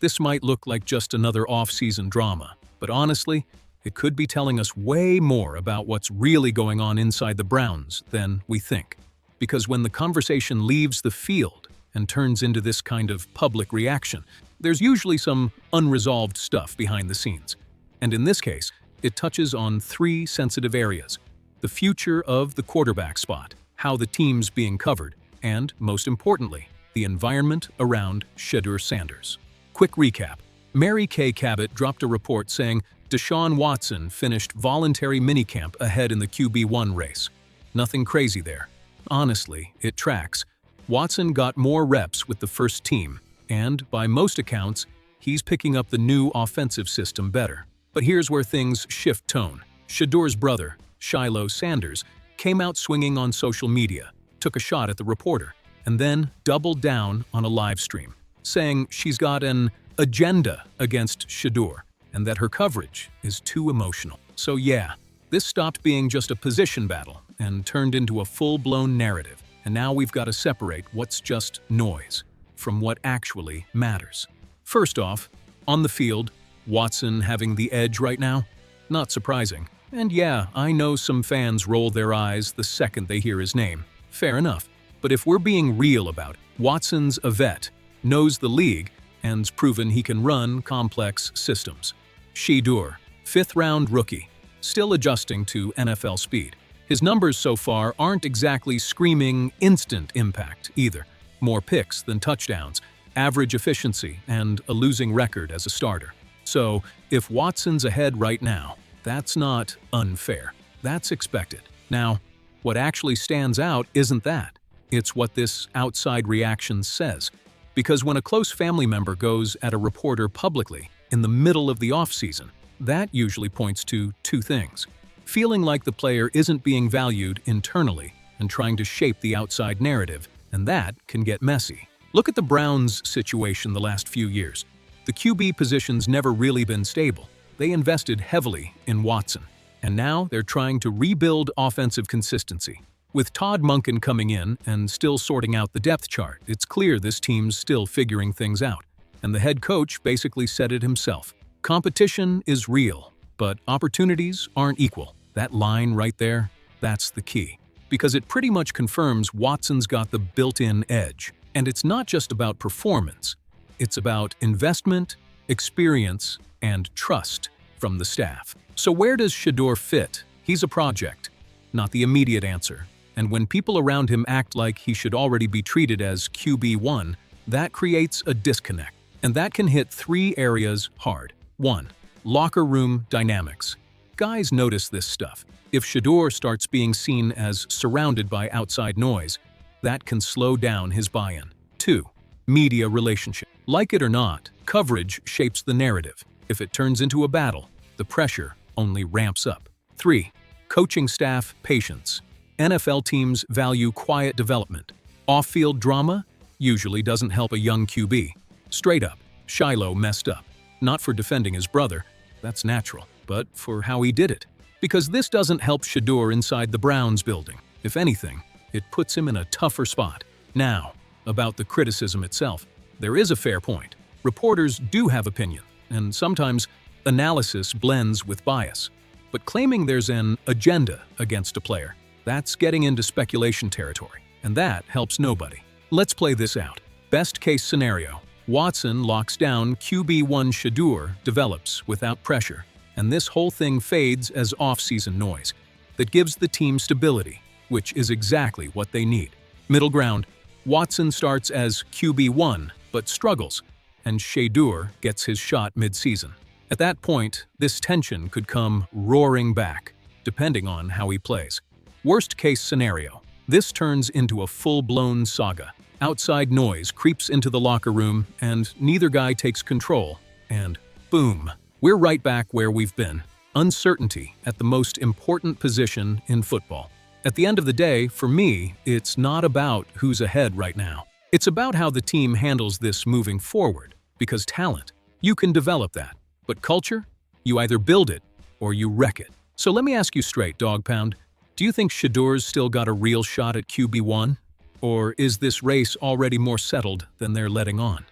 This might look like just another off-season drama, but honestly, it could be telling us way more about what's really going on inside the Browns than we think. Because when the conversation leaves the field and turns into this kind of public reaction, there's usually some unresolved stuff behind the scenes. And in this case, it touches on three sensitive areas: the future of the quarterback spot, how the team's being covered, and, most importantly, the environment around Shedeur Sanders. Quick recap. Mary Kay Cabot dropped a report saying Deshaun Watson finished voluntary minicamp ahead in the QB1 race. Nothing crazy there. Honestly, it tracks. Watson got more reps with the first team, and, by most accounts, he's picking up the new offensive system better. But here's where things shift tone. Shedeur's brother, Shiloh Sanders, came out swinging on social media, took a shot at the reporter, and then doubled down on a live stream, saying she's got an agenda against Shedeur and that her coverage is too emotional. So yeah, this stopped being just a position battle and turned into a full-blown narrative. And now we've got to separate what's just noise from what actually matters. First off, on the field, Watson having the edge right now? Not surprising. And yeah, I know some fans roll their eyes the second they hear his name. Fair enough. But if we're being real about it, Watson's a vet, knows the league, and's proven he can run complex systems. Shedeur, fifth-round rookie, still adjusting to NFL speed. His numbers so far aren't exactly screaming instant impact either. More picks than touchdowns, average efficiency, and a losing record as a starter. So, if Watson's ahead right now, that's not unfair. That's expected. Now, what actually stands out isn't that. It's what this outside reaction says. Because when a close family member goes at a reporter publicly in the middle of the offseason, that usually points to two things: feeling like the player isn't being valued internally and trying to shape the outside narrative, and that can get messy. Look at the Browns' situation the last few years. The QB position's never really been stable. They invested heavily in Watson, and now they're trying to rebuild offensive consistency. With Todd Monken coming in and still sorting out the depth chart, it's clear this team's still figuring things out. And the head coach basically said it himself. Competition is real, but opportunities aren't equal. That line right there, that's the key. Because it pretty much confirms Watson's got the built-in edge. And it's not just about performance. It's about investment, experience, and trust from the staff. So where does Shedeur fit? He's a project, not the immediate answer. And when people around him act like he should already be treated as QB1, that creates a disconnect. And that can hit three areas hard. 1. Locker room dynamics. Guys notice this stuff. If Shedeur starts being seen as surrounded by outside noise, that can slow down his buy-in. 2. Media relationship. Like it or not, coverage shapes the narrative. If it turns into a battle, the pressure only ramps up. 3. Coaching staff patience. NFL teams value quiet development. Off-field drama usually doesn't help a young QB. Straight up, Shiloh messed up. Not for defending his brother, that's natural, but for how he did it. Because this doesn't help Shedeur inside the Browns building. If anything, it puts him in a tougher spot. Now, about the criticism itself, there is a fair point. Reporters do have opinion, and sometimes analysis blends with bias. But claiming there's an agenda against a player, that's getting into speculation territory, and that helps nobody. Let's play this out. Best case scenario: Watson locks down QB1. Shedeur develops without pressure, and this whole thing fades as off-season noise. That gives the team stability, which is exactly what they need. Middle ground: Watson starts as QB1 but struggles, and Shedeur gets his shot mid-season. At that point, this tension could come roaring back, depending on how he plays. Worst case scenario: this turns into a full-blown saga. Outside noise creeps into the locker room, and neither guy takes control, and boom, we're right back where we've been. Uncertainty at the most important position in football. At the end of the day, for me, it's not about who's ahead right now. It's about how the team handles this moving forward, because talent, you can develop that. But culture, you either build it or you wreck it. So let me ask you straight, Dog Pound. Do you think Shedeur's still got a real shot at QB1? Or is this race already more settled than they're letting on?